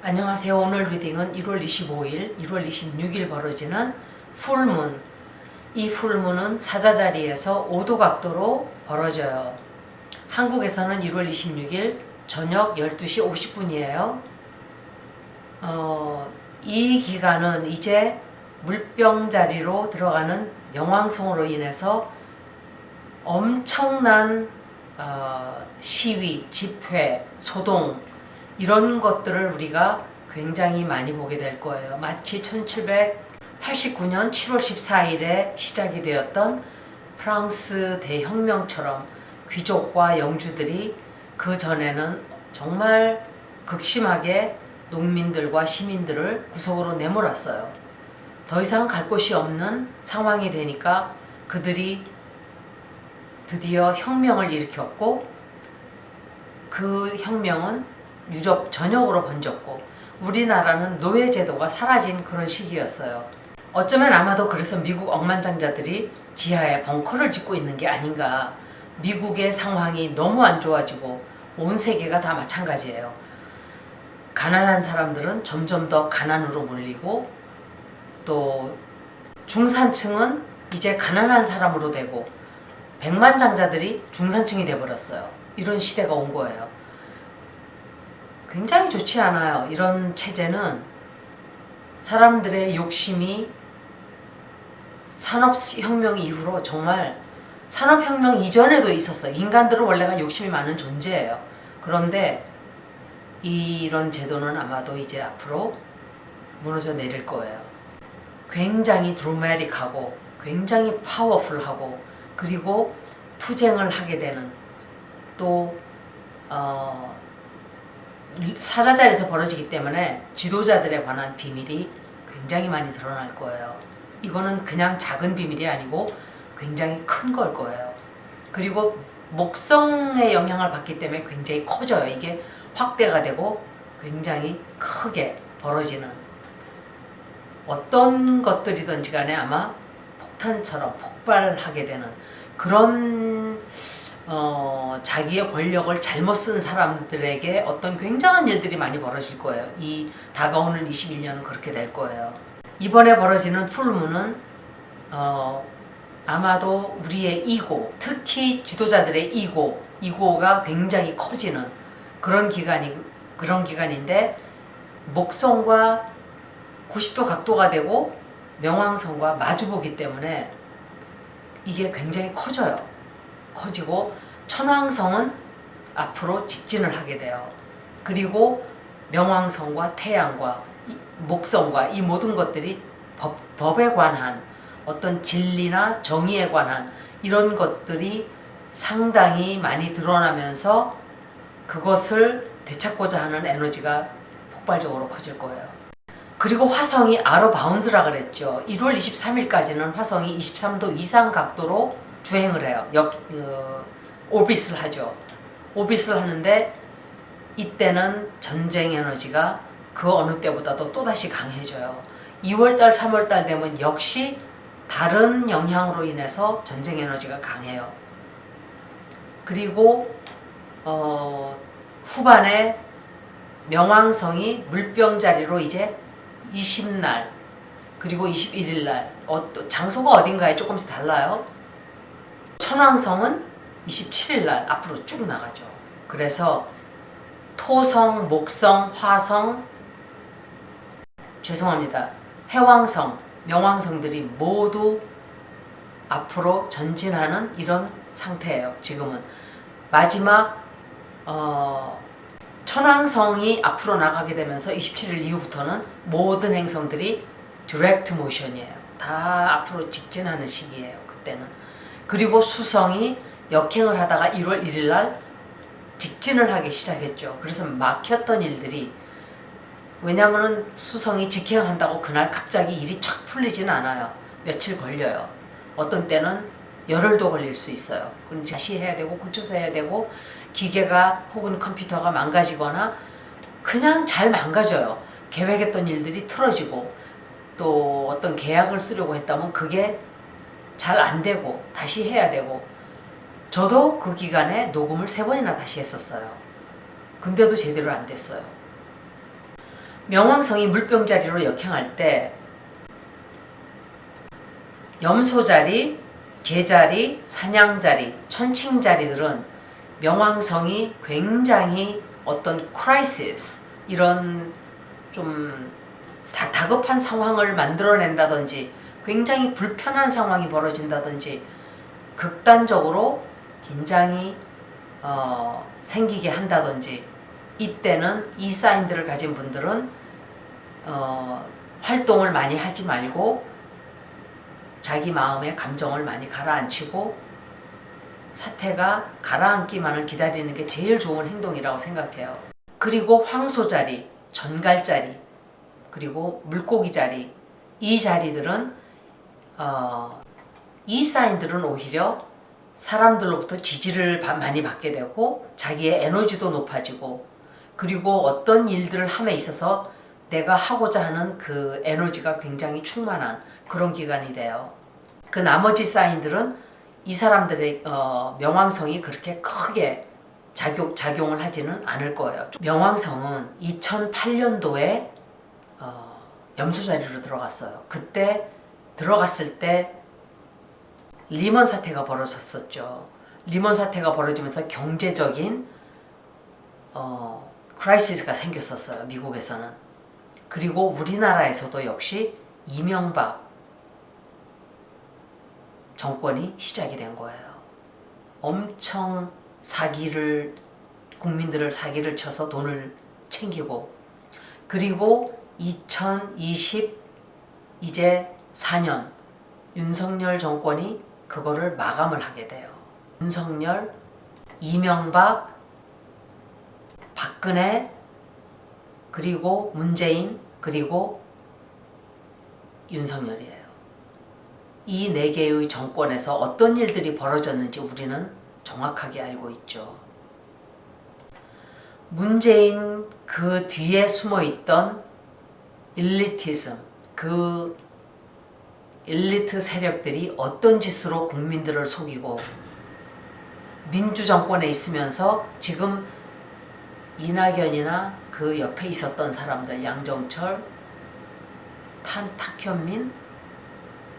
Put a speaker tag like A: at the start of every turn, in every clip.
A: 안녕하세요. 오늘 리딩은 1월 25일, 1월 26일 벌어지는 풀문. 이 풀문은 사자자리에서 5도 각도로 벌어져요. 한국에서는 1월 26일 저녁 12시 50분이에요. 이 기간은 이제 물병자리로 들어가는 명왕성으로 인해서 엄청난 시위, 집회, 소동 이런 것들을 우리가 굉장히 많이 보게 될 거예요. 마치 1789년 7월 14일에 시작이 되었던 프랑스 대혁명처럼 귀족과 영주들이 그 전에는 정말 극심하게 농민들과 시민들을 구석으로 내몰았어요. 더 이상 갈 곳이 없는 상황이 되니까 그들이 드디어 혁명을 일으켰고, 그 혁명은 유럽 전역으로 번졌고 우리나라는 노예제도가 사라진 그런 시기였어요. 어쩌면 아마도 그래서 미국 억만장자들이 지하에 벙커를 짓고 있는 게 아닌가. 미국의 상황이 너무 안 좋아지고 온 세계가 다 마찬가지예요. 가난한 사람들은 점점 더 가난으로 몰리고, 또 중산층은 이제 가난한 사람으로 되고 백만장자들이 중산층이 돼버렸어요. 이런 시대가 온 거예요. 굉장히 좋지 않아요. 이런 체제는 사람들의 욕심이 산업혁명 이후로, 정말 산업혁명 이전에도 있었어요. 인간들은 원래가 욕심이 많은 존재예요. 그런데 이런 제도는 아마도 이제 앞으로 무너져 내릴 거예요. 굉장히 드라마틱하고 굉장히 파워풀하고, 그리고 투쟁을 하게 되는, 또 사자자리에서 벌어지기 때문에 지도자들에 관한 비밀이 굉장히 많이 드러날 거예요. 이거는 그냥 작은 비밀이 아니고 굉장히 큰 걸 거예요. 그리고 목성의 영향을 받기 때문에 굉장히 커져요. 이게 확대가 되고 굉장히 크게 벌어지는, 어떤 것들이든지 간에 아마 폭탄처럼 폭발하게 되는 그런 자기의 권력을 잘못 쓴 사람들에게 어떤 굉장한 일들이 많이 벌어질 거예요. 이 다가오는 21년은 그렇게 될 거예요. 이번에 벌어지는 풀문은 아마도 우리의 이고, 특히 지도자들의 이고가 굉장히 커지는 그런 기간인데, 목성과 90도 각도가 되고 명왕성과 마주보기 때문에 이게 굉장히 커지고 천왕성은 앞으로 직진을 하게 돼요. 그리고 명왕성과 태양과 목성과 이 모든 것들이 법에 관한 어떤 진리나 정의에 관한 이런 것들이 상당히 많이 드러나면서 그것을 되찾고자 하는 에너지가 폭발적으로 커질 거예요. 그리고 화성이 아로 바운스라 그랬죠. 1월 23일까지는 화성이 23도 이상 각도로 주행을 해요. 오빗을 하죠. 오빗을 하는데 이때는 전쟁 에너지가 그 어느 때보다도 또다시 강해져요. 2월달, 3월달 되면 역시 다른 영향으로 인해서 전쟁 에너지가 강해요. 그리고 후반에 명왕성이 물병자리로 이제 20날 그리고 21일날 장소가 어딘가에 조금씩 달라요. 천왕성은 27일날 앞으로 쭉 나가죠. 그래서 토성, 목성, 화성, 해왕성, 명왕성들이 모두 앞으로 전진하는 이런 상태예요. 지금은 마지막 천왕성이 앞으로 나가게 되면서 27일 이후부터는 모든 행성들이 디렉트 모션이에요. 다 앞으로 직진하는 시기예요. 그때는. 그리고 수성이 역행을 하다가 1월 1일 날 직진을 하기 시작했죠. 그래서 막혔던 일들이, 왜냐하면 수성이 직행한다고 그날 갑자기 일이 촥 풀리지는 않아요. 며칠 걸려요. 어떤 때는 열흘도 걸릴 수 있어요. 그럼 다시 해야 되고 고쳐서 해야 되고, 기계가 혹은 컴퓨터가 망가지거나 그냥 잘 망가져요. 계획했던 일들이 틀어지고, 또 어떤 계약을 쓰려고 했다면 그게 잘 안 되고 다시 해야 되고. 저도 그 기간에 녹음을 3번이나 다시 했었어요. 근데도 제대로 안 됐어요. 명왕성이 물병자리로 역행할 때 염소자리, 개자리, 사냥자리, 천칭자리들은 명왕성이 굉장히 어떤 크라이시스, 이런 좀 다급한 상황을 만들어낸다든지 굉장히 불편한 상황이 벌어진다든지 극단적으로 긴장이 생기게 한다든지, 이때는 이 사인들을 가진 분들은 활동을 많이 하지 말고 자기 마음의 감정을 많이 가라앉히고 사태가 가라앉기만을 기다리는 게 제일 좋은 행동이라고 생각해요. 그리고 황소자리, 전갈자리, 그리고 물고기자리, 이 자리들은 이 사인들은 오히려 사람들로부터 지지를 많이 받게 되고 자기의 에너지도 높아지고, 그리고 어떤 일들을 함에 있어서 내가 하고자 하는 그 에너지가 굉장히 충만한 그런 기간이 돼요. 그 나머지 사인들은 이 사람들의 명왕성이 그렇게 크게 작용을 하지는 않을 거예요. 명왕성은 2008년도에 염소자리로 들어갔어요. 그때 들어갔을 때 리먼 사태가 벌어졌었죠. 리먼 사태가 벌어지면서 경제적인 크라이시스가 생겼었어요. 미국에서는. 그리고 우리나라에서도 역시 이명박 정권이 시작이 된 거예요. 엄청 국민들을 사기를 쳐서 돈을 챙기고, 그리고 2020 이제 4년 윤석열 정권이 그거를 마감을 하게 돼요. 윤석열, 이명박, 박근혜, 그리고 문재인, 그리고 윤석열이에요. 이 4개의 정권에서 어떤 일들이 벌어졌는지 우리는 정확하게 알고 있죠. 문재인 그 뒤에 숨어있던 일리티즘, 그 엘리트 세력들이 어떤 짓으로 국민들을 속이고, 민주정권에 있으면서 지금 이낙연이나 그 옆에 있었던 사람들, 양정철, 탁현민,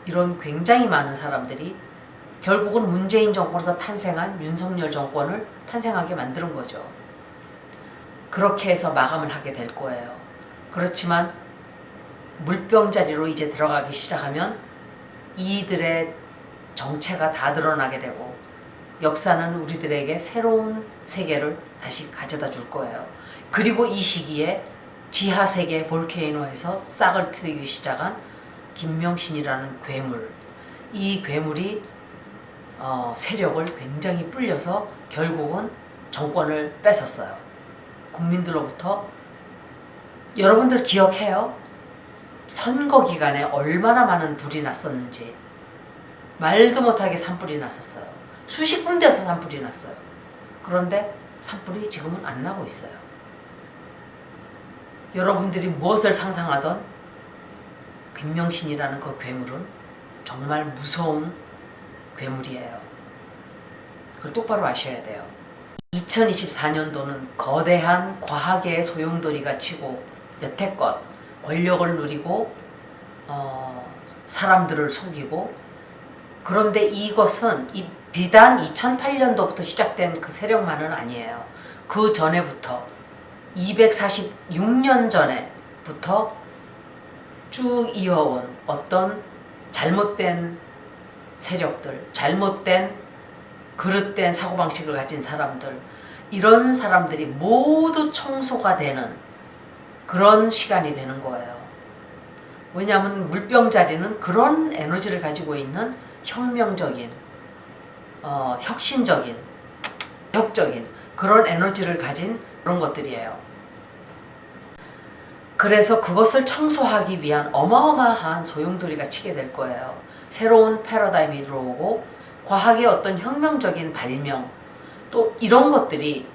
A: 이런 굉장히 많은 사람들이 결국은 문재인 정권에서 탄생한 윤석열 정권을 탄생하게 만드는 거죠. 그렇게 해서 마감을 하게 될 거예요. 그렇지만 물병자리로 이제 들어가기 시작하면 이들의 정체가 다 드러나게 되고 역사는 우리들에게 새로운 세계를 다시 가져다 줄 거예요. 그리고 이 시기에 지하세계 볼케이노에서 싹을 트기 시작한 김명신이라는 괴물, 이 괴물이 세력을 굉장히 불려서 결국은 정권을 뺏었어요. 국민들로부터. 여러분들 기억해요? 선거 기간에 얼마나 많은 불이 났었는지. 말도 못하게 산불이 났었어요. 수십 군데서 산불이 났어요. 그런데 산불이 지금은 안 나고 있어요. 여러분들이 무엇을 상상하던 김명신이라는 그 괴물은 정말 무서운 괴물이에요. 그걸 똑바로 아셔야 돼요. 2024년도는 거대한 과학의 소용돌이가 치고 여태껏 권력을 누리고 사람들을 속이고, 그런데 이것은 비단 2008년도부터 시작된 그 세력만은 아니에요. 그 전에부터 246년 전에부터 쭉 이어온 어떤 잘못된 세력들, 잘못된 그릇된 사고방식을 가진 사람들, 이런 사람들이 모두 청소가 되는 그런 시간이 되는 거예요. 왜냐하면 물병자리는 그런 에너지를 가지고 있는 혁명적인, 혁신적인, 혁적인 그런 에너지를 가진 그런 것들이에요. 그래서 그것을 청소하기 위한 어마어마한 소용돌이가 치게 될 거예요. 새로운 패러다임이 들어오고 과학의 어떤 혁명적인 발명, 또 이런 것들이,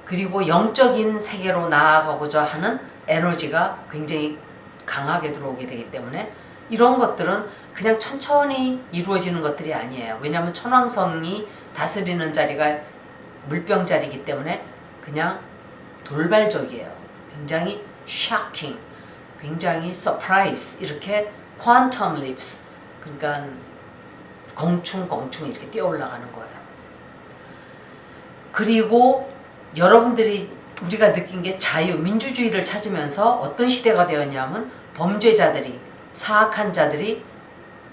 A: 그리고 영적인 세계로 나아가고자 하는 에너지가 굉장히 강하게 들어오게 되기 때문에 이런 것들은 그냥 천천히 이루어지는 것들이 아니에요. 왜냐하면 천왕성이 다스리는 자리가 물병자리이기 때문에 그냥 돌발적이에요. 굉장히 샤킹, 굉장히 서프라이즈 이렇게 퀀텀 립스 그러니까 공충 이렇게 뛰어 올라가는 거예요. 그리고 여러분들이 우리가 느낀 게 민주주의를 찾으면서 어떤 시대가 되었냐면 범죄자들이 사악한 자들이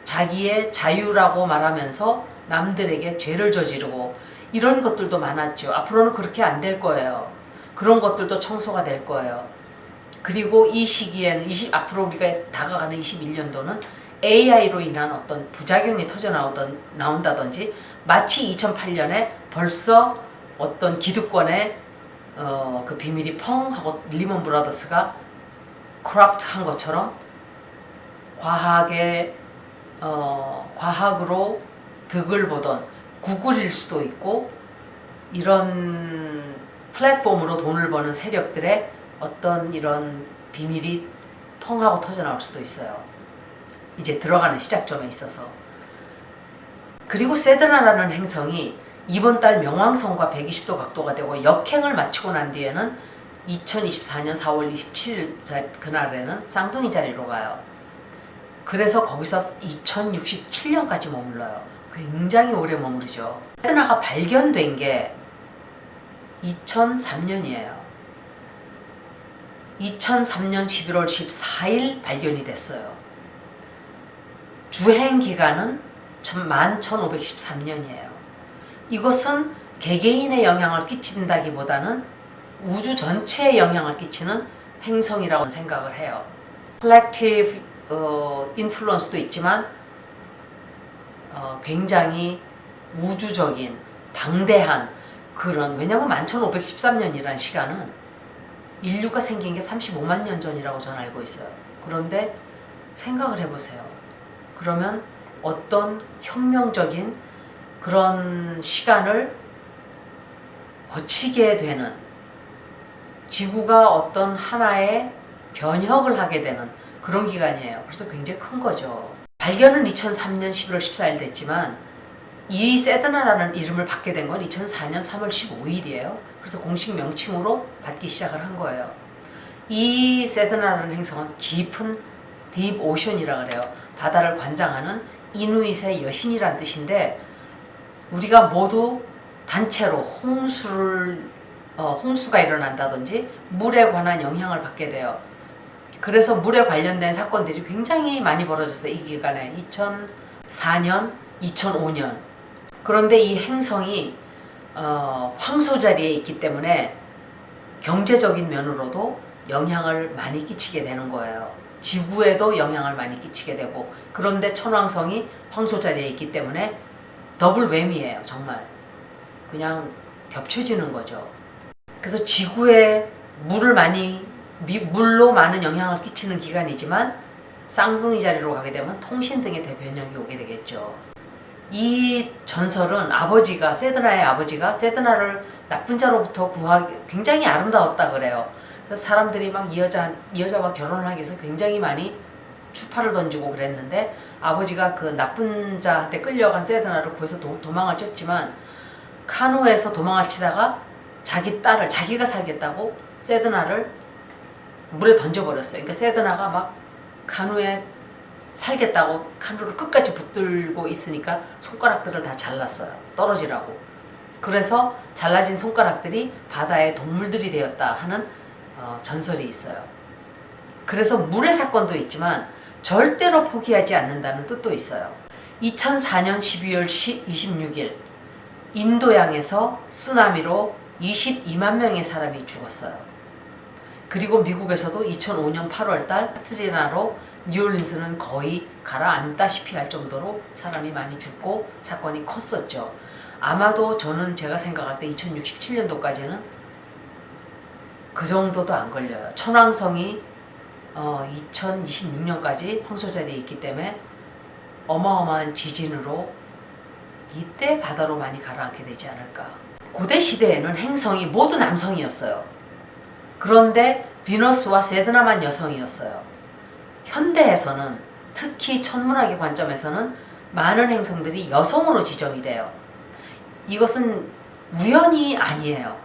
A: 자기의 자유라고 말하면서 남들에게 죄를 저지르고 이런 것들도 많았죠. 앞으로는 그렇게 안 될 거예요. 그런 것들도 청소가 될 거예요. 그리고 이 시기에는 앞으로 우리가 다가가는 21년도는 AI로 인한 어떤 부작용이 나온다든지 마치 2008년에 벌써 어떤 기득권의 그 비밀이 펑 하고 리먼 브라더스가 크럽트 한 것처럼 과학으로 득을 보던 구글일 수도 있고 이런 플랫폼으로 돈을 버는 세력들의 어떤 이런 비밀이 펑 하고 터져 나올 수도 있어요. 이제 들어가는 시작점에 있어서. 그리고 세드나라는 행성이 이번 달 명왕성과 120도 각도가 되고 역행을 마치고 난 뒤에는 2024년 4월 27일 그날에는 쌍둥이 자리로 가요. 그래서 거기서 2067년까지 머물러요. 굉장히 오래 머무르죠. 세드나가 발견된 게 2003년이에요. 2003년 11월 14일 발견이 됐어요. 주행 기간은 11,513년이에요. 이것은 개개인의 영향을 끼친다기보다는 우주 전체에 영향을 끼치는 행성이라고 생각을 해요. collective influence도 있지만 굉장히 우주적인 방대한 그런, 왜냐면 11,513년이라는 시간은 인류가 생긴 게 35만 년 전이라고 저는 알고 있어요. 그런데 생각을 해보세요. 그러면 어떤 혁명적인 그런 시간을 거치게 되는, 지구가 어떤 하나의 변혁을 하게 되는 그런 기간이에요. 그래서 굉장히 큰 거죠. 발견은 2003년 11월 14일 됐지만 이 세드나라는 이름을 받게 된 건 2004년 3월 15일이에요. 그래서 공식 명칭으로 받기 시작을 한 거예요. 이 세드나라는 행성은 깊은 딥 오션이라 그래요. 바다를 관장하는 이누잇의 여신이란 뜻인데, 우리가 모두 단체로 홍수가 일어난다든지 물에 관한 영향을 받게 돼요. 그래서 물에 관련된 사건들이 굉장히 많이 벌어졌어요. 이 기간에 2004년, 2005년. 그런데 이 행성이 황소 자리에 있기 때문에 경제적인 면으로도 영향을 많이 끼치게 되는 거예요. 지구에도 영향을 많이 끼치게 되고, 그런데 천왕성이 황소 자리에 있기 때문에 더블 웸이에요. 정말 그냥 겹쳐지는 거죠. 그래서 지구에 물로 많은 영향을 끼치는 기간이지만 쌍둥이 자리로 가게 되면 통신 등의 대변혁이 오게 되겠죠. 이 전설은 세드나의 아버지가 세드나를 나쁜 자로부터 구하기 굉장히 아름다웠다 그래요. 그래서 사람들이 막 이 여자와 결혼을 하기 위해서 굉장히 많이 추파를 던지고 그랬는데, 아버지가 그 나쁜 자한테 끌려간 세드나를 구해서 도망을 쳤지만, 카누에서 도망을 치다가 자기 딸을 자기가 살겠다고 세드나를 물에 던져버렸어요. 그러니까 세드나가 막 카누에 살겠다고 카누를 끝까지 붙들고 있으니까 손가락들을 다 잘랐어요. 떨어지라고. 그래서 잘라진 손가락들이 바다의 동물들이 되었다 하는 전설이 있어요. 그래서 물의 사건도 있지만 절대로 포기하지 않는다는 뜻도 있어요. 2004년 12월 26일 인도양에서 쓰나미로 22만 명의 사람이 죽었어요. 그리고 미국에서도 2005년 8월달 카트리나로 뉴올린스는 거의 가라앉다시피 할 정도로 사람이 많이 죽고 사건이 컸었죠. 아마도 제가 생각할 때 2067년도까지는 그 정도도 안 걸려요. 천왕성이 2026년까지 황소 자리에 있기 때문에 어마어마한 지진으로 이때 바다로 많이 가라앉게 되지 않을까. 고대 시대에는 행성이 모두 남성이었어요. 그런데 비너스와 세드나만 여성이었어요. 현대에서는, 특히 천문학의 관점에서는 많은 행성들이 여성으로 지정이 돼요. 이것은 우연이 아니에요.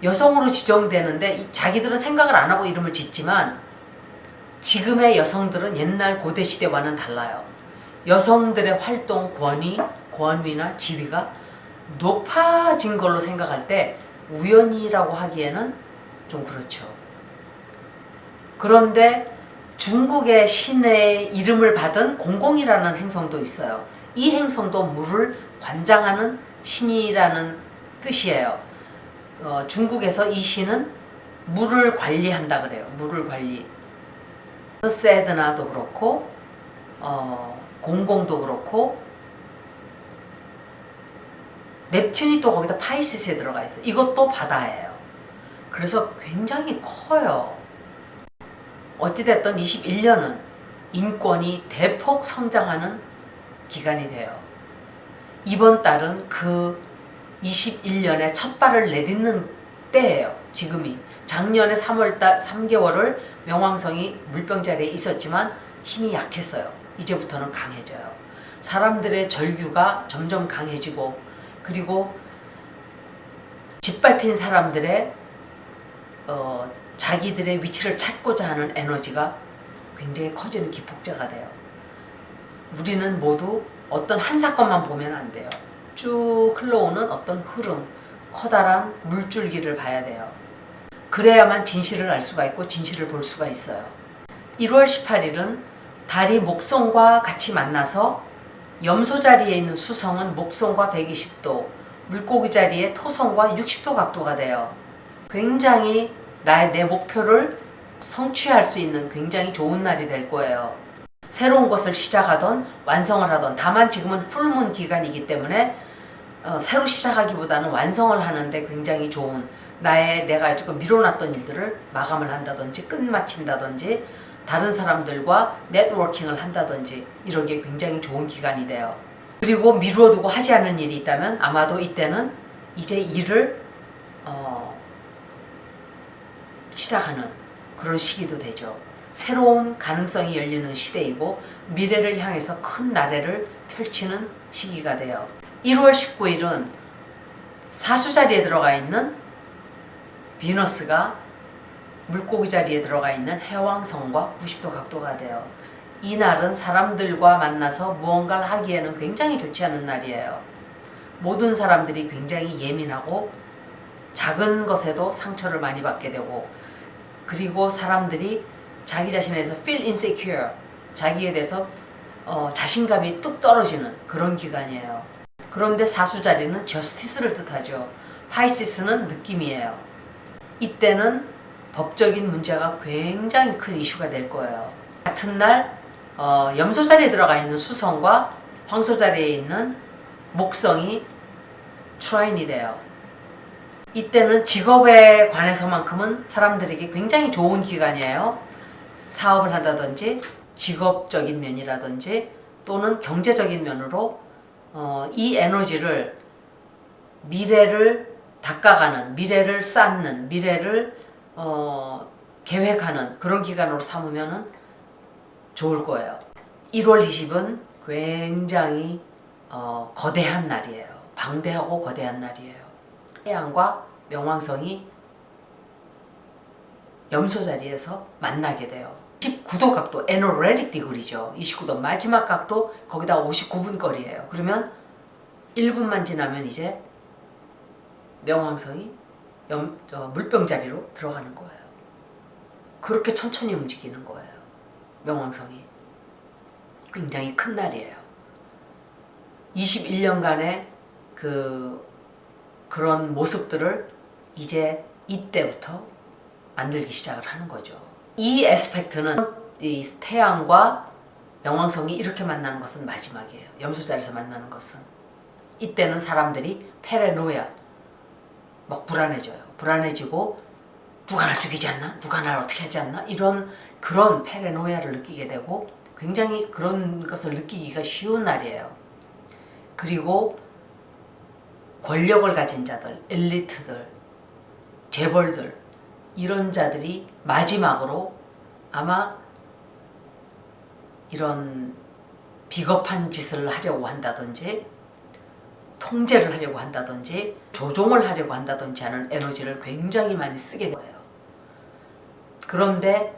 A: 여성으로 지정되는데 자기들은 생각을 안 하고 이름을 짓지만 지금의 여성들은 옛날 고대 시대와는 달라요. 여성들의 활동 권위나 지위가 높아진 걸로 생각할 때 우연이라고 하기에는 좀 그렇죠. 그런데 중국의 신의 이름을 받은 공공이라는 행성도 있어요. 이 행성도 물을 관장하는 신이라는 뜻이에요. 중국에서 이 신은 물을 관리한다 그래요. 물을 관리. 세드나도 그렇고 공공도 그렇고 넵튠이 또 거기다 파이시스에 들어가 있어요. 이것도 바다예요. 그래서 굉장히 커요. 어찌됐든 21년은 인권이 대폭 성장하는 기간이 돼요. 이번 달은 그 21년에 첫 발을 내딛는 때예요. 지금이. 작년에 3월달 3개월을 명왕성이 물병자리에 있었지만 힘이 약했어요. 이제부터는 강해져요. 사람들의 절규가 점점 강해지고, 그리고 짓밟힌 사람들의 자기들의 위치를 찾고자 하는 에너지가 굉장히 커지는 기폭제가 돼요. 우리는 모두 어떤 한 사건만 보면 안 돼요. 쭉 흘러오는 어떤 흐름, 커다란 물줄기를 봐야 돼요. 그래야만 진실을 알 수가 있고 진실을 볼 수가 있어요. 1월 18일은 달이 목성과 같이 만나서 염소 자리에 있는 수성은 목성과 120도, 물고기 자리에 토성과 60도 각도가 돼요. 굉장히 내 목표를 성취할 수 있는 굉장히 좋은 날이 될 거예요. 새로운 것을 시작하던 완성을 하던, 다만 지금은 풀문 기간이기 때문에 새로 시작하기보다는 완성을 하는데 굉장히 좋은, 내가 조금 미뤄놨던 일들을 마감을 한다든지 끝마친다든지 다른 사람들과 네트워킹을 한다든지 이러기에 굉장히 좋은 기간이 돼요. 그리고 미루어두고 하지 않은 일이 있다면 아마도 이때는 이제 일을 시작하는 그런 시기도 되죠. 새로운 가능성이 열리는 시대이고 미래를 향해서 큰 나래를 펼치는 시기가 돼요. 1월 19일은 사수 자리에 들어가 있는 비너스가 물고기 자리에 들어가 있는 해왕성과 90도 각도가 돼요. 이 날은 사람들과 만나서 무언가를 하기에는 굉장히 좋지 않은 날이에요. 모든 사람들이 굉장히 예민하고 작은 것에도 상처를 많이 받게 되고, 그리고 사람들이 자기 자신에 대해서 feel insecure, 자기에 대해서 자신감이 뚝 떨어지는 그런 기간이에요. 그런데 사수 자리는 justice를 뜻하죠. 파이시스는 느낌이에요. 이때는 법적인 문제가 굉장히 큰 이슈가 될 거예요. 같은 날 염소 자리에 들어가 있는 수성과 황소 자리에 있는 목성이 트라인이 돼요. 이때는 직업에 관해서만큼은 사람들에게 굉장히 좋은 기간이에요. 사업을 한다든지 직업적인 면이라든지 또는 경제적인 면으로 이 에너지를 미래를 닦아가는, 미래를 쌓는, 미래를 계획하는 그런 기간으로 삼으면 좋을 거예요. 1월 20은 굉장히 거대한 날이에요. 방대하고 거대한 날이에요. 태양과 명왕성이 염소 자리에서 만나게 돼요. 19도 각도, 에너레릭 디그리죠. 29도 마지막 각도, 거기다 59분 거리예요. 그러면 1분만 지나면 이제 명왕성이 물병 자리로 들어가는 거예요. 그렇게 천천히 움직이는 거예요. 명왕성이. 굉장히 큰 날이에요. 21년간의 그런 모습들을 이제 이때부터 만들기 시작을 하는 거죠. 이 에스펙트는 이 태양과 명왕성이 이렇게 만나는 것은 마지막이에요. 염소 자리에서 만나는 것은. 이때는 사람들이 페레노야, 막 불안해져요. 불안해지고 누가 날 죽이지 않나? 누가 날 어떻게 하지 않나? 그런 페레노야를 느끼게 되고 굉장히 그런 것을 느끼기가 쉬운 날이에요. 그리고 권력을 가진 자들, 엘리트들, 재벌들, 이런 자들이 마지막으로 아마 이런 비겁한 짓을 하려고 한다든지 통제를 하려고 한다든지 조종을 하려고 한다든지 하는 에너지를 굉장히 많이 쓰게 돼요. 그런데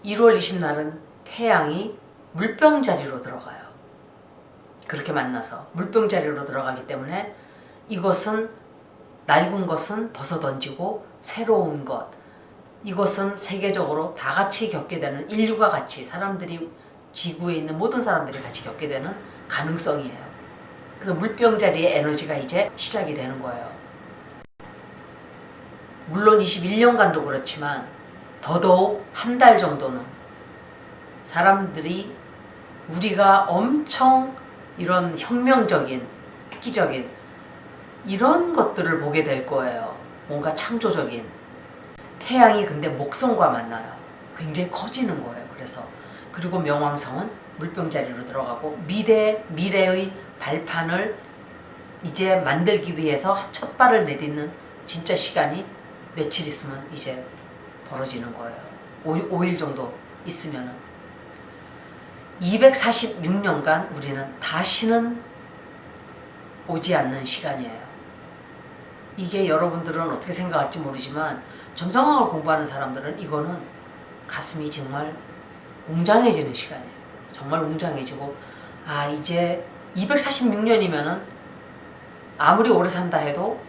A: 1월 20날은 태양이 물병자리로 들어가요. 그렇게 만나서 물병자리로 들어가기 때문에 이것은 낡은 것은 벗어던지고 새로운 것, 이것은 세계적으로 다 같이 겪게 되는, 인류가 같이, 사람들이, 지구에 있는 모든 사람들이 같이 겪게 되는 가능성이에요. 그래서 물병자리의 에너지가 이제 시작이 되는 거예요. 물론 21년간도 그렇지만 더더욱 한 달 정도는 사람들이, 우리가 엄청 이런 혁명적인, 획기적인 이런 것들을 보게 될 거예요. 뭔가 창조적인. 태양이 근데 목성과 만나요. 굉장히 커지는 거예요. 그래서 그리고 명왕성은 물병자리로 들어가고 미래의 발판을 이제 만들기 위해서 첫 발을 내딛는 진짜 시간이 며칠 있으면 이제 벌어지는 거예요. 5일 정도 있으면은 246년간 우리는 다시는 오지 않는 시간이에요. 이게 여러분들은 어떻게 생각할지 모르지만 점성학을 공부하는 사람들은 이거는 가슴이 정말 웅장해지는 시간이에요. 정말 웅장해지고, 아, 이제 246년이면은 아무리 오래 산다 해도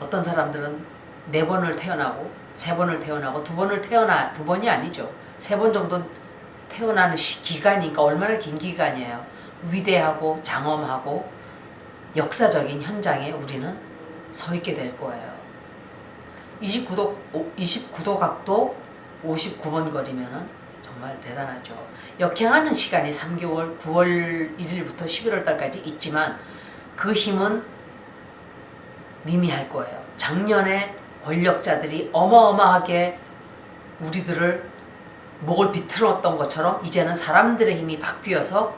A: 어떤 사람들은 4번을 태어나고 3번을 태어나고 2번이 아니죠. 3번 정도 태어나는 기간이니까 얼마나 긴 기간이에요. 위대하고 장엄하고 역사적인 현장에 우리는 서 있게 될 거예요. 29도 각도 59번 거리면은 정말 대단하죠. 역행하는 시간이 3개월, 9월 1일부터 11월 달까지 있지만 그 힘은 미미할 거예요. 작년에 권력자들이 어마어마하게 우리들을 목을 비틀었던 것처럼 이제는 사람들의 힘이 바뀌어서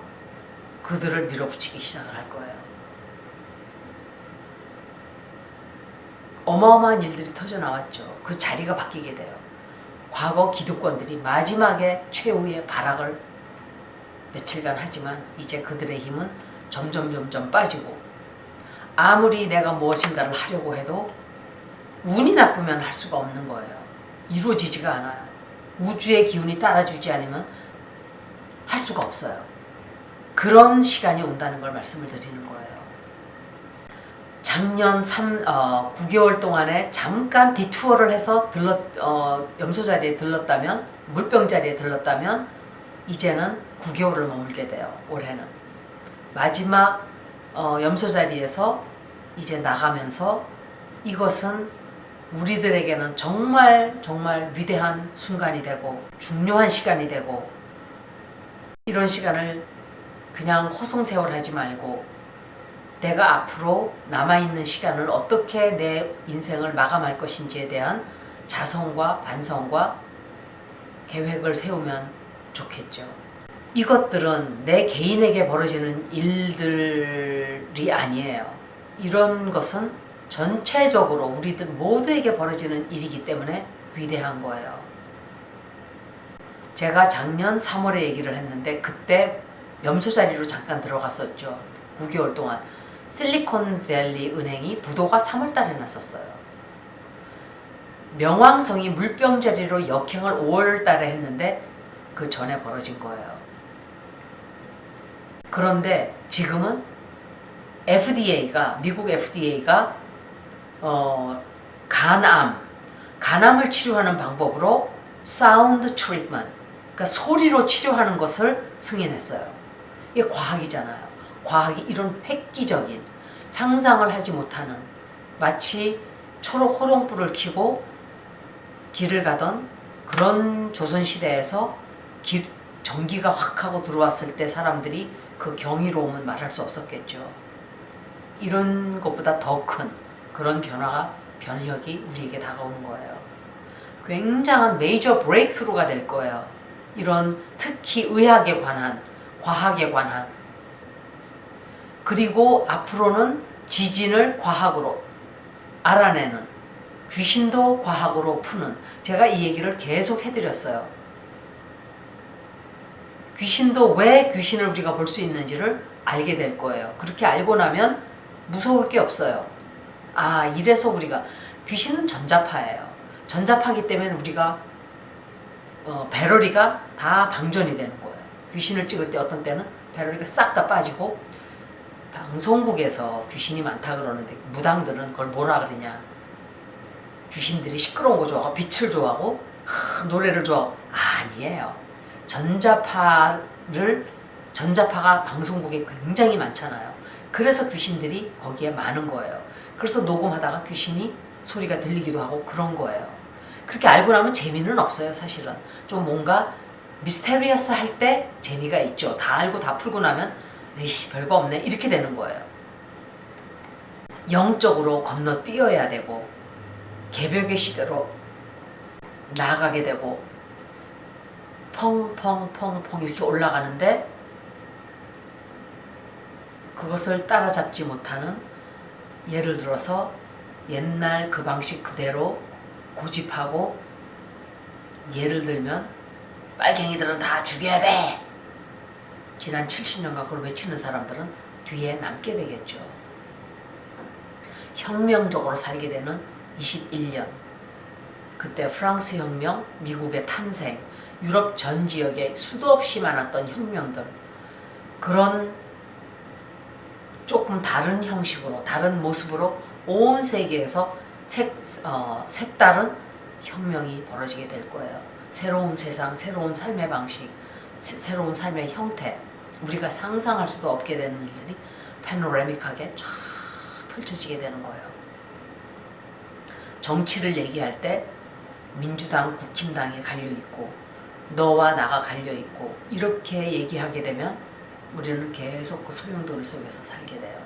A: 그들을 밀어붙이기 시작을 할 거예요. 어마어마한 일들이 터져나왔죠. 그 자리가 바뀌게 돼요. 과거 기득권들이 마지막에 최후의 발악을 며칠간 하지만 이제 그들의 힘은 점점 빠지고, 아무리 내가 무엇인가를 하려고 해도 운이 나쁘면 할 수가 없는 거예요. 이루어지지가 않아요. 우주의 기운이 따라주지 않으면 할 수가 없어요. 그런 시간이 온다는 걸 말씀을 드리는 거예요. 작년 9개월 동안에 잠깐 디투어를 해서 염소자리에 들렀다면, 물병자리에 들렀다면 이제는 9개월을 머물게 돼요. 올해는 마지막 염소자리에서 이제 나가면서 이것은 우리들에게는 정말 위대한 순간이 되고 중요한 시간이 되고, 이런 시간을 그냥 허송세월하지 말고 내가 앞으로 남아있는 시간을 어떻게 내 인생을 마감할 것인지에 대한 자성과 반성과 계획을 세우면 좋겠죠. 이것들은 내 개인에게 벌어지는 일들이 아니에요. 이런 것은 전체적으로 우리들 모두에게 벌어지는 일이기 때문에 위대한 거예요. 제가 작년 3월에 얘기를 했는데 그때 염소자리로 잠깐 들어갔었죠. 9개월 동안. 실리콘밸리 은행이 부도가 3월달에 났었어요. 명왕성이 물병자리로 역행을 5월달에 했는데 그 전에 벌어진 거예요. 그런데 지금은 미국 FDA가 간암을 치료하는 방법으로 사운드 트리트먼트, 그러니까 소리로 치료하는 것을 승인했어요. 이게 과학이잖아요. 과학이 이런 획기적인, 상상을 하지 못하는, 마치 초록 호롱불을 켜고 길을 가던 그런 조선시대에서 전기가 확 하고 들어왔을 때 사람들이 그 경이로움은 말할 수 없었겠죠. 이런 것보다 더 큰 그런 변혁이 우리에게 다가오는 거예요. 굉장한 메이저 브레이크스루가 될 거예요. 이런 특히 의학에 관한, 과학에 관한, 그리고 앞으로는 지진을 과학으로 알아내는, 귀신도 과학으로 푸는, 제가 이 얘기를 계속 해드렸어요. 귀신도 왜 귀신을 우리가 볼 수 있는지를 알게 될 거예요. 그렇게 알고 나면 무서울 게 없어요. 아, 이래서 우리가, 귀신은 전자파예요. 전자파기 때문에 우리가 배럴리가 다 방전이 되는 거예요. 귀신을 찍을 때 어떤 때는 배럴리가 싹 다 빠지고, 방송국에서 귀신이 많다 그러는데 무당들은 그걸 뭐라 그러냐, 귀신들이 시끄러운 거 좋아하고 빛을 좋아하고 노래를 좋아하고. 아니에요. 전자파가 방송국에 굉장히 많잖아요. 그래서 귀신들이 거기에 많은 거예요. 그래서 녹음하다가 귀신이 소리가 들리기도 하고 그런 거예요. 그렇게 알고 나면 재미는 없어요. 사실은 좀 뭔가 미스테리어스 할 때 재미가 있죠. 다 알고 다 풀고 나면 에이 별거 없네 이렇게 되는 거예요. 영적으로 건너뛰어야 되고 개벽의 시대로 나아가게 되고 펑펑펑펑 이렇게 올라가는데, 그것을 따라잡지 못하는, 예를 들어서 옛날 그 방식 그대로 고집하고, 예를 들면 빨갱이들은 다 죽여야 돼, 지난 70년간 그걸 외치는 사람들은 뒤에 남게 되겠죠. 혁명적으로 살게 되는 21년, 그때 프랑스 혁명, 미국의 탄생, 유럽 전 지역에 수도 없이 많았던 혁명들, 그런 조금 다른 형식으로, 다른 모습으로 온 세계에서 색다른 혁명이 벌어지게 될 거예요. 새로운 세상, 새로운 삶의 방식, 새로운 삶의 형태, 우리가 상상할 수도 없게 되는 일들이 패노라믹하게 쫙 펼쳐지게 되는 거예요. 정치를 얘기할 때 민주당, 국힘당이 갈려있고 너와 나가 갈려있고, 이렇게 얘기하게 되면 우리는 계속 그 소용돌이 속에서 살게 돼요.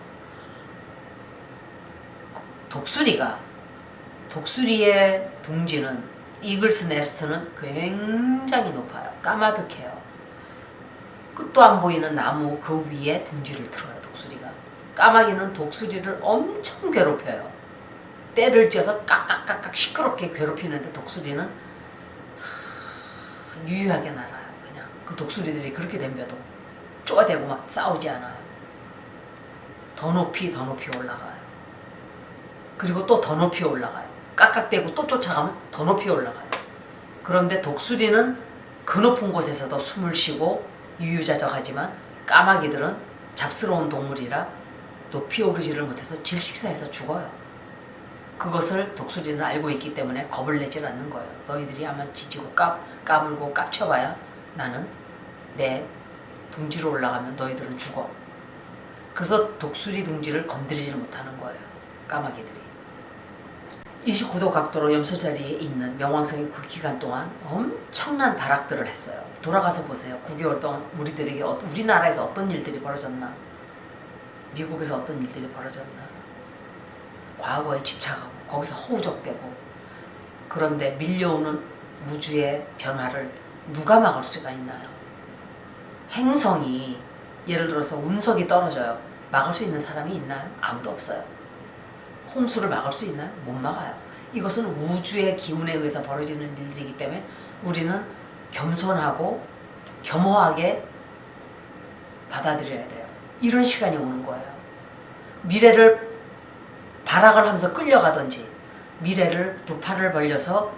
A: 독수리의 둥지는, 이글스 네스트는 굉장히 높아요. 까마득해요. 끝도 안 보이는 나무 그 위에 둥지를 틀어요. 독수리가. 까마귀는 독수리를 엄청 괴롭혀요. 때를 지어서 깍깍깍깍 시끄럽게 괴롭히는데 독수리는 유유하게 날아요. 그냥 그 독수리들이 그렇게 덤벼도 쪼아대고 막 싸우지 않아요. 더 높이 올라가요. 그리고 또 더 높이 올라가요. 깍깍대고 또 쫓아가면 더 높이 올라가요. 그런데 독수리는 그 높은 곳에서도 숨을 쉬고 유유자적하지만, 까마귀들은 잡스러운 동물이라 높이 오르지를 못해서 질식사해서 죽어요. 그것을 독수리는 알고 있기 때문에 겁을 내질 않는 거예요. 너희들이 아마 지지고 까불고 깝쳐봐야 나는 내 둥지로 올라가면 너희들은 죽어. 그래서 독수리 둥지를 건드리지를 못하는 거예요. 까마귀들이. 29도 각도로 염소자리에 있는 명왕성이 그 기간 동안 엄청난 발악들을 했어요. 돌아가서 보세요. 9개월 동안 우리나라에서 어떤 일들이 벌어졌나, 미국에서 어떤 일들이 벌어졌나. 과거에 집착하고 거기서 허우적대고. 그런데 밀려오는 우주의 변화를 누가 막을 수가 있나요? 행성이, 예를 들어서 운석이 떨어져요. 막을 수 있는 사람이 있나요? 아무도 없어요. 홍수를 막을 수 있나요? 못 막아요. 이것은 우주의 기운에 의해서 벌어지는 일들이기 때문에 우리는 겸손하고 겸허하게 받아들여야 돼요. 이런 시간이 오는 거예요. 미래를 발악을 하면서 끌려가든지, 미래를 두 팔을 벌려서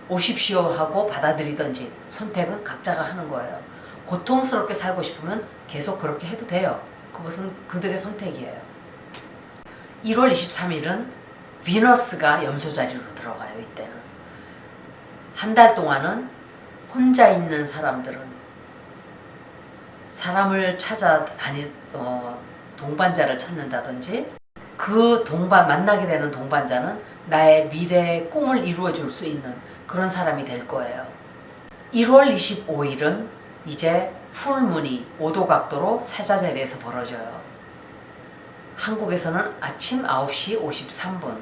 A: 오십시오 하고 받아들이든지, 선택은 각자가 하는 거예요. 고통스럽게 살고 싶으면 계속 그렇게 해도 돼요. 그것은 그들의 선택이에요. 1월 23일은 비너스가 염소자리로 들어가요. 이때는 한 달 동안은 혼자 있는 사람들은 사람을 동반자를 찾는다든지, 그 만나게 되는 동반자는 나의 미래의 꿈을 이루어 줄 수 있는 그런 사람이 될 거예요. 1월 25일은 이제 풀문이 5도 각도로 사자자리에서 벌어져요. 한국에서는 아침 9시 53분.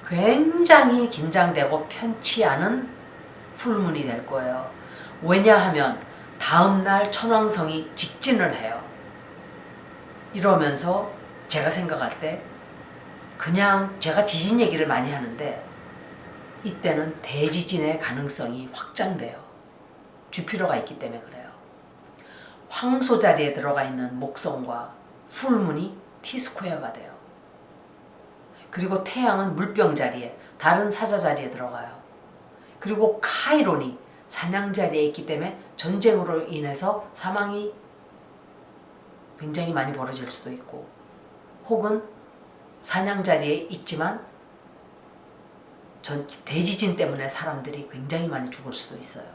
A: 굉장히 긴장되고 편치 않은 풀문이 될 거예요. 왜냐하면 다음날 천왕성이 직진을 해요. 이러면서 제가 생각할 때, 그냥 제가 지진 얘기를 많이 하는데 이때는 대지진의 가능성이 확장돼요. 주피터가 있기 때문에 그래요. 황소 자리에 들어가 있는 목성과 풀문이 T스퀘어가 돼요. 그리고 태양은 물병 자리에, 다른 사자 자리에 들어가요. 그리고 카이론이 사냥자리에 있기 때문에 전쟁으로 인해서 사망이 굉장히 많이 벌어질 수도 있고, 혹은 사냥자리에 있지만 대지진 때문에 사람들이 굉장히 많이 죽을 수도 있어요.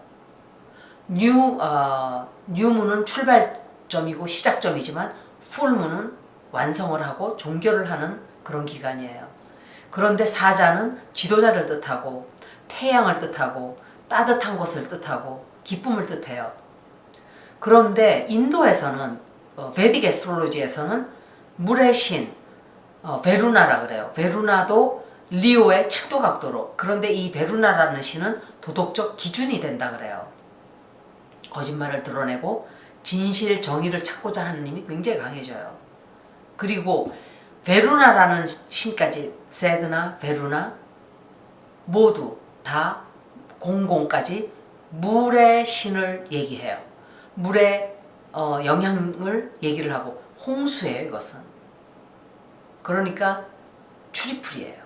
A: 뉴문은 출발점이고 시작점이지만 풀문은 완성을 하고 종교를 하는 그런 기간이에요. 그런데 사자는 지도자를 뜻하고 태양을 뜻하고 따뜻한 것을 뜻하고 기쁨을 뜻해요. 그런데 인도에서는 베딕 애스트롤로지에서는 물의 신 베루나라 그래요. 베루나도 리오의 측도 각도로. 그런데 이 베루나라는 신은 도덕적 기준이 된다 그래요. 거짓말을 드러내고 진실 정의를 찾고자 하는 힘이 굉장히 강해져요. 그리고 베루나라는 신까지 세드나 베루나 모두 다 공공까지 물의 신을 얘기해요. 물의 영향을 얘기를 하고 홍수예요 이것은. 그러니까 트리플이에요.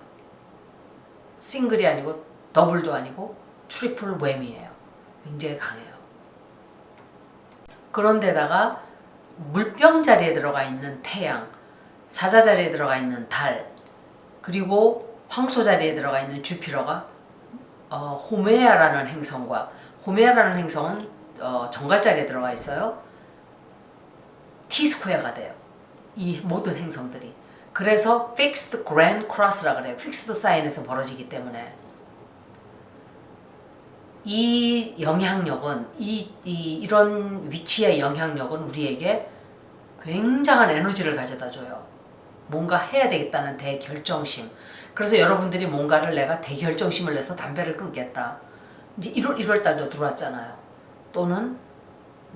A: 싱글이 아니고 더블도 아니고 트리플 웸이에요. 굉장히 강해요. 그런데다가 물병 자리에 들어가 있는 태양, 사자 자리에 들어가 있는 달, 그리고 황소 자리에 들어가 있는 주피터가 호메아라는 행성과, 호메아라는 행성은 정갈 자리에 들어가 있어요. T-스퀘어가 돼요. 이 모든 행성들이. 그래서 Fixed Grand Cross라 그래요. Fixed 사인에서 벌어지기 때문에 이 영향력은 이런 위치의 영향력은 우리에게 굉장한 에너지를 가져다 줘요. 뭔가 해야 되겠다는 대결정심. 그래서 여러분들이 뭔가를 내가 대결정심을 내서 담배를 끊겠다. 이제 1월 달도 들어왔잖아요. 또는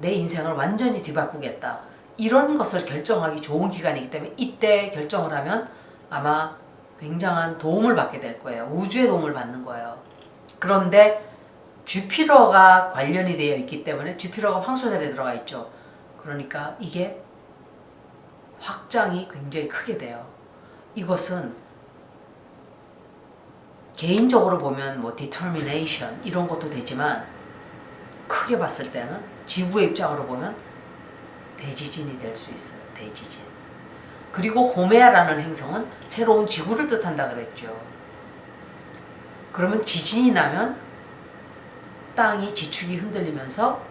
A: 내 인생을 완전히 뒤바꾸겠다. 이런 것을 결정하기 좋은 기간이기 때문에 이때 결정을 하면 아마 굉장한 도움을 받게 될 거예요. 우주의 도움을 받는 거예요. 그런데 주피터가 관련이 되어 있기 때문에 주피터가 황소 자리에 들어가 있죠. 그러니까 이게 확장이 굉장히 크게 돼요. 이것은 개인적으로 보면 뭐 determination 이런 것도 되지만 크게 봤을 때는 지구의 입장으로 보면 대지진이 될 수 있어요. 대지진. 그리고 호메아라는 행성은 새로운 지구를 뜻한다 그랬죠. 그러면 지진이 나면 땅이 지축이 흔들리면서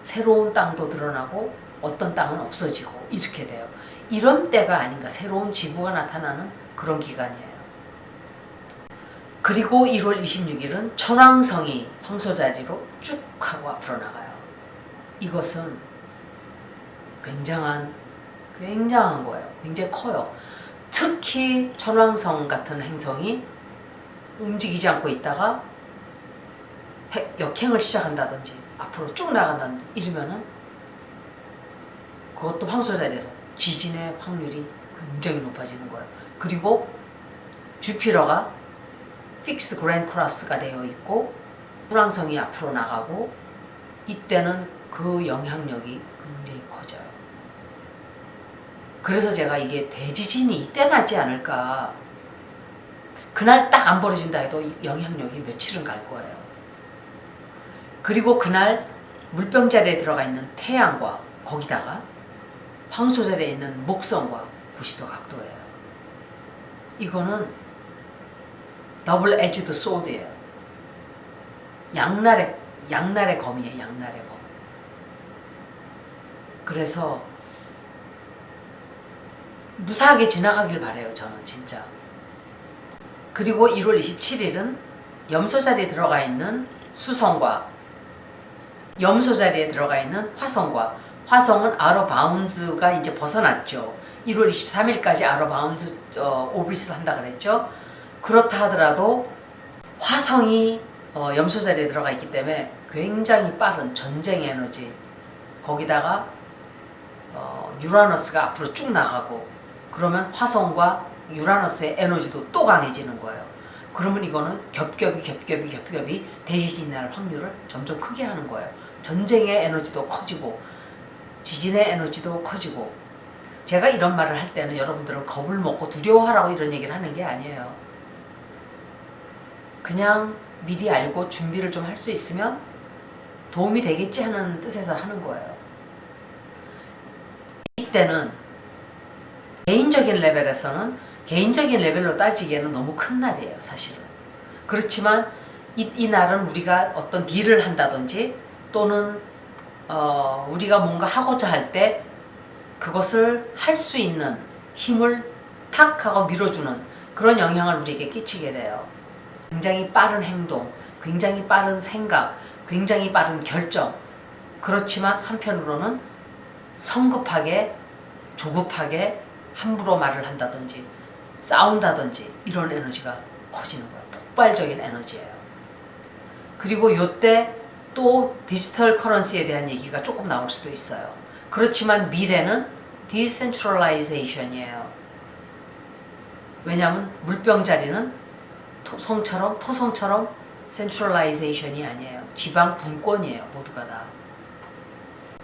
A: 새로운 땅도 드러나고 어떤 땅은 없어지고 이렇게 돼요. 이런 때가 아닌가. 새로운 지구가 나타나는 그런 기간이에요. 그리고 1월 26일은 천왕성이 황소자리로 쭉 하고 앞으로 나가요. 이것은 굉장한 거예요. 굉장히 커요. 특히 천왕성 같은 행성이 움직이지 않고 있다가 역행을 시작한다든지 앞으로 쭉 나간다든지 이러면은 그것도 황소자리에서 지진의 확률이 굉장히 높아지는 거예요. 그리고 주피터가 Fixed Grand Cross가 되어 있고 천왕성이 앞으로 나가고 이때는 그 영향력이 굉장히 커져요. 그래서 제가 이게 대지진이 이때 나지 않을까. 그날 딱 안 벌어진다 해도 영향력이 며칠은 갈 거예요. 그리고 그날 물병 자리에 들어가 있는 태양과 거기다가 황소 자리에 있는 목성과 90도 각도예요. 이거는 더블 에지드 소드예요. 양날의 검이에요. 양날의 검. 그래서 무사하게 지나가길 바래요. 저는 진짜. 그리고 1월 27일은 염소 자리에 들어가 있는 수성과 염소 자리에 들어가 있는 화성과, 화성은 아러 바운즈가 이제 벗어났죠. 1월 23일까지 아러 바운즈 오비스를 한다 그랬죠. 그렇다 하더라도 화성이 염소 자리에 들어가 있기 때문에 굉장히 빠른 전쟁 에너지, 거기다가 유라너스가 앞으로 쭉 나가고 그러면 화성과 유라너스의 에너지도 또 강해지는 거예요. 그러면 이거는 겹겹이 대지진이 날 확률을 점점 크게 하는 거예요. 전쟁의 에너지도 커지고 지진의 에너지도 커지고. 제가 이런 말을 할 때는 여러분들은 겁을 먹고 두려워하라고 이런 얘기를 하는 게 아니에요. 그냥 미리 알고 준비를 좀 할 수 있으면 도움이 되겠지 하는 뜻에서 하는 거예요. 이때는 개인적인 레벨에서는 개인적인 레벨로 따지기에는 너무 큰 날이에요, 사실은. 그렇지만 이 날은 우리가 어떤 딜을 한다든지 또는 우리가 뭔가 하고자 할 때 그것을 할 수 있는 힘을 탁 하고 밀어주는 그런 영향을 우리에게 끼치게 돼요. 굉장히 빠른 행동, 굉장히 빠른 생각, 굉장히 빠른 결정. 그렇지만 한편으로는 성급하게, 조급하게 함부로 말을 한다든지 싸운다든지 이런 에너지가 커지는 거예요. 폭발적인 에너지예요. 그리고 요때 또 디지털 커런시에 대한 얘기가 조금 나올 수도 있어요. 그렇지만 미래는 디센트럴라이제이션이에요. 왜냐하면 물병자리는 토성처럼 센트럴라이제이션이 아니에요. 지방 분권이에요. 모두가 다.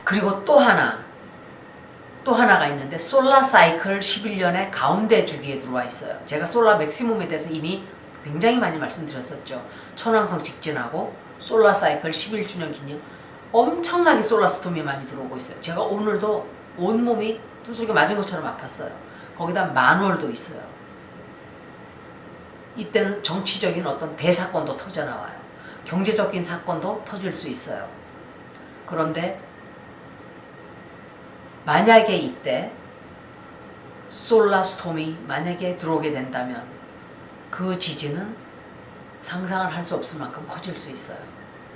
A: 그리고 또 하나가 있는데 솔라 사이클 11년의 가운데 주기에 들어와 있어요. 제가 솔라 맥시멈에 대해서 이미 굉장히 많이 말씀드렸었죠. 천왕성 직진하고 솔라 사이클 11주년 기념 엄청나게 솔라 스톰이 많이 들어오고 있어요. 제가 오늘도 온몸이 두들겨 맞은 것처럼 아팠어요. 거기다 만월도 있어요. 이때는 정치적인 어떤 대사건도 터져나와요. 경제적인 사건도 터질 수 있어요. 그런데 만약에 이때 솔라 스톰이 만약에 들어오게 된다면 그 지진은 상상을 할 수 없을 만큼 커질 수 있어요.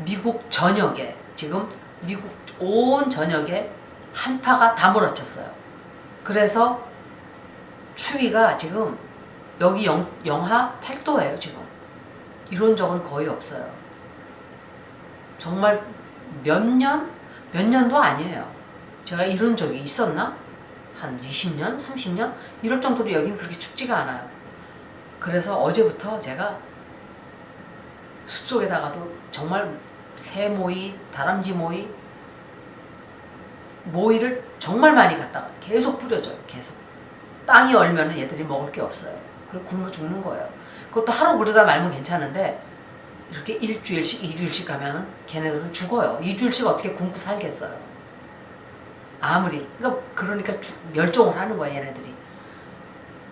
A: 미국 전역에 지금 미국 온 전역에 한파가 다 몰아쳤어요. 그래서 추위가 지금 여기 영하 8도예요. 지금 이런 적은 거의 없어요. 정말 몇 년도 아니에요. 제가 이런 적이 있었나? 한 20년? 30년? 이럴 정도로 여기는 그렇게 춥지가 않아요. 그래서 어제부터 제가 숲속에다가도 정말 새모이, 다람쥐 모이를 정말 많이 갖다가 계속 뿌려줘요. 계속. 땅이 얼면은 얘들이 먹을 게 없어요. 그리고 굶어 죽는 거예요. 그것도 하루 그러다 말면 괜찮은데 이렇게 일주일씩, 2주일씩 가면은 걔네들은 죽어요. 2주일씩 어떻게 굶고 살겠어요. 아무리. 그러니까 멸종을 하는 거야, 얘네들이.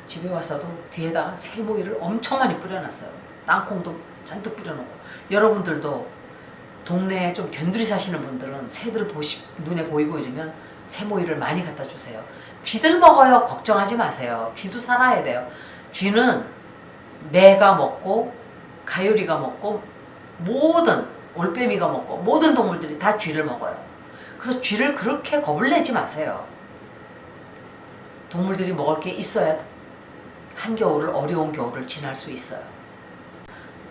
A: 집에 와서도 뒤에다가 새모이를 엄청 많이 뿌려놨어요. 땅콩도 잔뜩 뿌려놓고. 여러분들도 동네에 좀 변두리 사시는 분들은 새들 눈에 보이고 이러면 새모이를 많이 갖다 주세요. 쥐들 먹어요. 걱정하지 마세요. 쥐도 살아야 돼요. 쥐는 매가 먹고 가요리가 먹고 모든 올빼미가 먹고 모든 동물들이 다 쥐를 먹어요. 그래서 쥐를 그렇게 겁을 내지 마세요. 동물들이 먹을 게 있어야 한겨울을 어려운 겨울을 지날 수 있어요.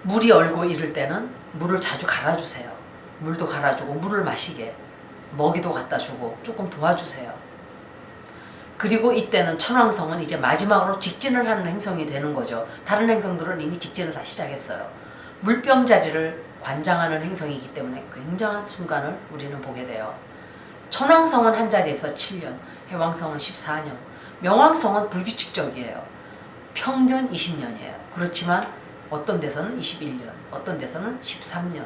A: 물이 얼고 이럴 때는 물을 자주 갈아주세요. 물도 갈아주고 물을 마시게 먹이도 갖다 주고 조금 도와주세요. 그리고 이때는 천왕성은 이제 마지막으로 직진을 하는 행성이 되는 거죠. 다른 행성들은 이미 직진을 다 시작했어요. 물병자리를 관장하는 행성이기 때문에 굉장한 순간을 우리는 보게 돼요. 천왕성은 한 자리에서 7년, 해왕성은 14년, 명왕성은 불규칙적이에요. 평균 20년이에요. 그렇지만 어떤 데서는 21년, 어떤 데서는 13년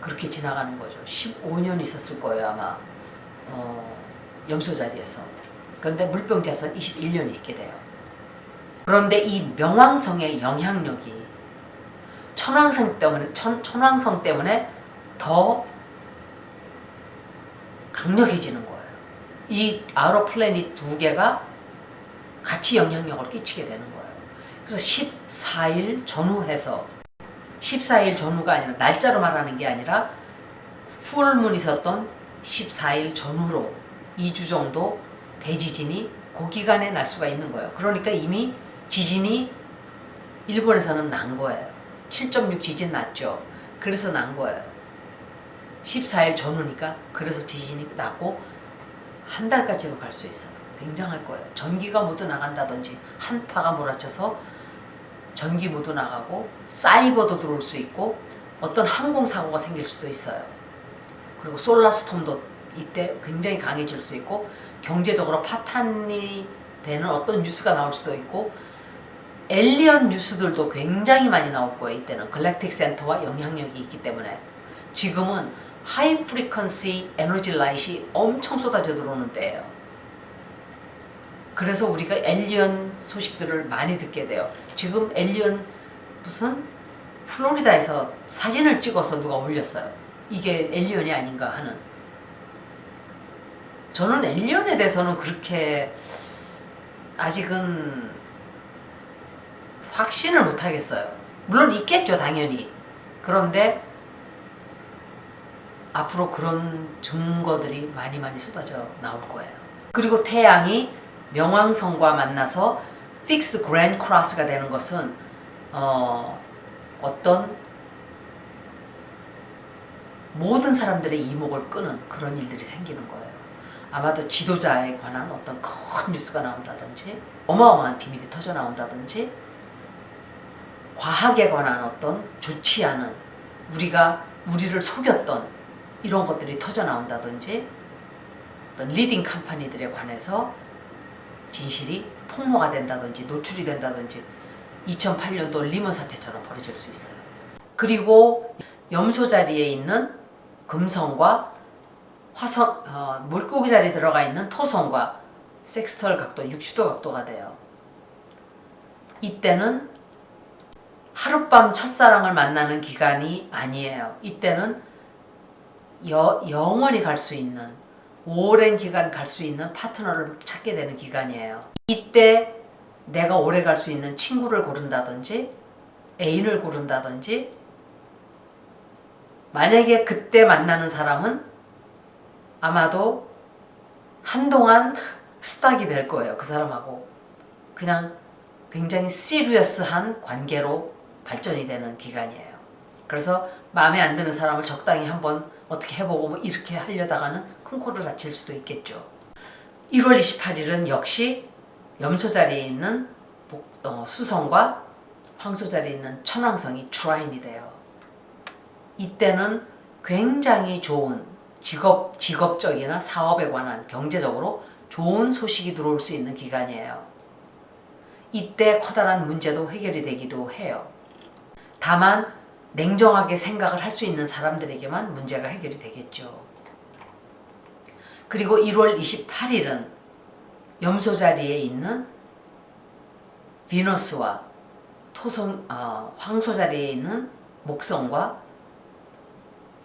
A: 그렇게 지나가는 거죠. 15년 있었을 거예요 아마 염소 자리에서. 그런데 물병자에서는 21년 있게 돼요. 그런데 이 명왕성의 영향력이 천왕성 때문에 더 강력해지는 거예요. 이 아우러 플래닛 두 개가 같이 영향력을 끼치게 되는 거예요. 그래서 14일 전후해서 14일 전후가 아니라 날짜로 말하는 게 아니라 풀문이 있었던 14일 전후로 2주 정도 대지진이 그 기간에 날 수가 있는 거예요. 그러니까 이미 지진이 일본에서는 난 거예요. 7.6 지진 났죠. 그래서 난 거예요. 14일 전후니까 그래서 지진이 났고 한 달까지도 갈 수 있어요. 굉장할 거예요. 전기가 모두 나간다든지 한파가 몰아쳐서 전기 모두 나가고 사이버도 들어올 수 있고 어떤 항공사고가 생길 수도 있어요. 그리고 솔라스톰도 이때 굉장히 강해질 수 있고 경제적으로 파탄이 되는 어떤 뉴스가 나올 수도 있고 엘리언 뉴스들도 굉장히 많이 나올 거예요. 이때는 갈랙틱 센터와 영향력이 있기 때문에 지금은 하이 프리퀀시 에너지 라이트이 엄청 쏟아져 들어오는 때예요. 그래서 우리가 에일리언 소식들을 많이 듣게 돼요. 지금 에일리언 무슨 플로리다에서 사진을 찍어서 누가 올렸어요. 이게 에일리언이 아닌가 하는. 저는 에일리언에 대해서는 그렇게 아직은 확신을 못 하겠어요. 물론 있겠죠, 당연히. 그런데 앞으로 그런 증거들이 많이 쏟아져 나올 거예요. 그리고 태양이 명왕성과 만나서 Fixed Grand Cross가 되는 것은 어떤 모든 사람들의 이목을 끄는 그런 일들이 생기는 거예요. 아마도 지도자에 관한 어떤 큰 뉴스가 나온다든지, 어마어마한 비밀이 터져 나온다든지, 과학에 관한 어떤 좋지 않은, 우리를 속였던 이런 것들이 터져 나온다든지, 어떤 리딩 컴퍼니들에 관해서 진실이 폭로가 된다든지 노출이 된다든지 2008년도 리먼 사태처럼 벌어질 수 있어요. 그리고 염소 자리에 있는 금성과 화성, 물고기 자리에 들어가 있는 토성과 섹스털 각도 60도 각도가 돼요. 이때는 하룻밤 첫사랑을 만나는 기간이 아니에요. 이때는 영원히 갈 수 있는, 오랜 기간 갈 수 있는 파트너를 찾게 되는 기간이에요. 이때 내가 오래 갈 수 있는 친구를 고른다든지 애인을 고른다든지, 만약에 그때 만나는 사람은 아마도 한동안 스탁이 될 거예요. 그 사람하고 그냥 굉장히 시리어스한 관계로 발전이 되는 기간이에요. 그래서 마음에 안 드는 사람을 적당히 한번 어떻게 해보고 뭐 이렇게 하려다가는 큰 코를 다칠 수도 있겠죠. 1월 28일은 역시 염소 자리에 있는 수성과 황소 자리에 있는 천왕성이 트라인이 돼요. 이때는 굉장히 좋은 직업적이나 사업에 관한 경제적으로 좋은 소식이 들어올 수 있는 기간이에요. 이때 커다란 문제도 해결이 되기도 해요. 다만 냉정하게 생각을 할 수 있는 사람들에게만 문제가 해결이 되겠죠. 그리고 1월 28일은 염소 자리에 있는 비너스와 황소 자리에 있는 목성과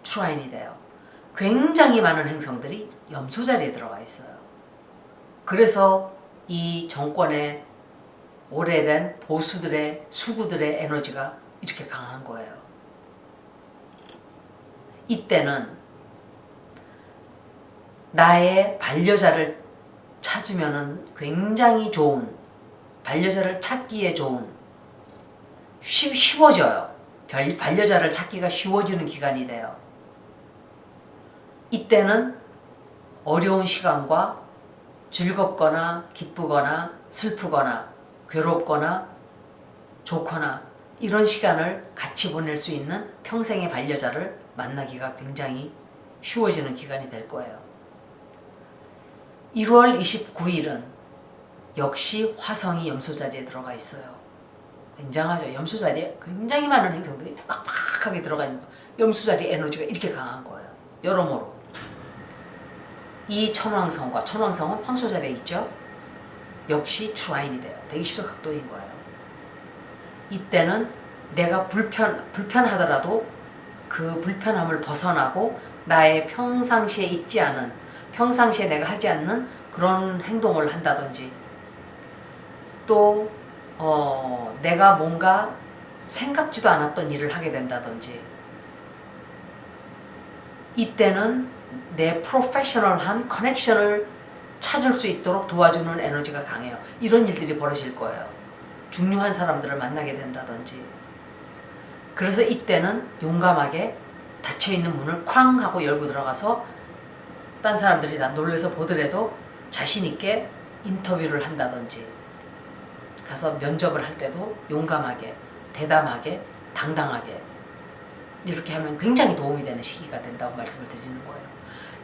A: 트라인이 돼요. 굉장히 많은 행성들이 염소 자리에 들어가 있어요. 그래서 이 정권의 오래된 보수들의 수구들의 에너지가 이렇게 강한 거예요. 이때는 나의 반려자를 찾으면은 굉장히 좋은, 반려자를 찾기에 좋은, 쉬워져요. 반려자를 찾기가 쉬워지는 기간이 돼요. 이때는 어려운 시간과 즐겁거나 기쁘거나 슬프거나 괴롭거나 좋거나 이런 시간을 같이 보낼 수 있는 평생의 반려자를 만나기가 굉장히 쉬워지는 기간이 될 거예요. 1월 29일은 역시 화성이 염소 자리에 들어가 있어요. 굉장하죠. 염소 자리에 굉장히 많은 행성들이 빡빡하게 들어가 있는 거. 염소 자리 에너지가 이렇게 강한 거예요. 여러모로. 이 천왕성은 황소 자리에 있죠. 역시 트라인이 돼요. 120도 각도인 거예요. 이때는 내가 불편하더라도 그 불편함을 벗어나고 나의 평상시에 내가 하지 않는 그런 행동을 한다든지, 또 내가 뭔가 생각지도 않았던 일을 하게 된다든지, 이때는 내 프로페셔널한 커넥션을 찾을 수 있도록 도와주는 에너지가 강해요. 이런 일들이 벌어질 거예요. 중요한 사람들을 만나게 된다든지. 그래서 이때는 용감하게 닫혀있는 문을 쾅 하고 열고 들어가서 딴 사람들이 다 놀라서 보더라도 자신있게 인터뷰를 한다든지, 가서 면접을 할 때도 용감하게, 대담하게, 당당하게 이렇게 하면 굉장히 도움이 되는 시기가 된다고 말씀을 드리는 거예요.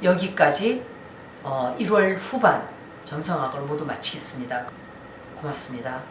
A: 여기까지 1월 후반 점성학을 모두 마치겠습니다. 고맙습니다.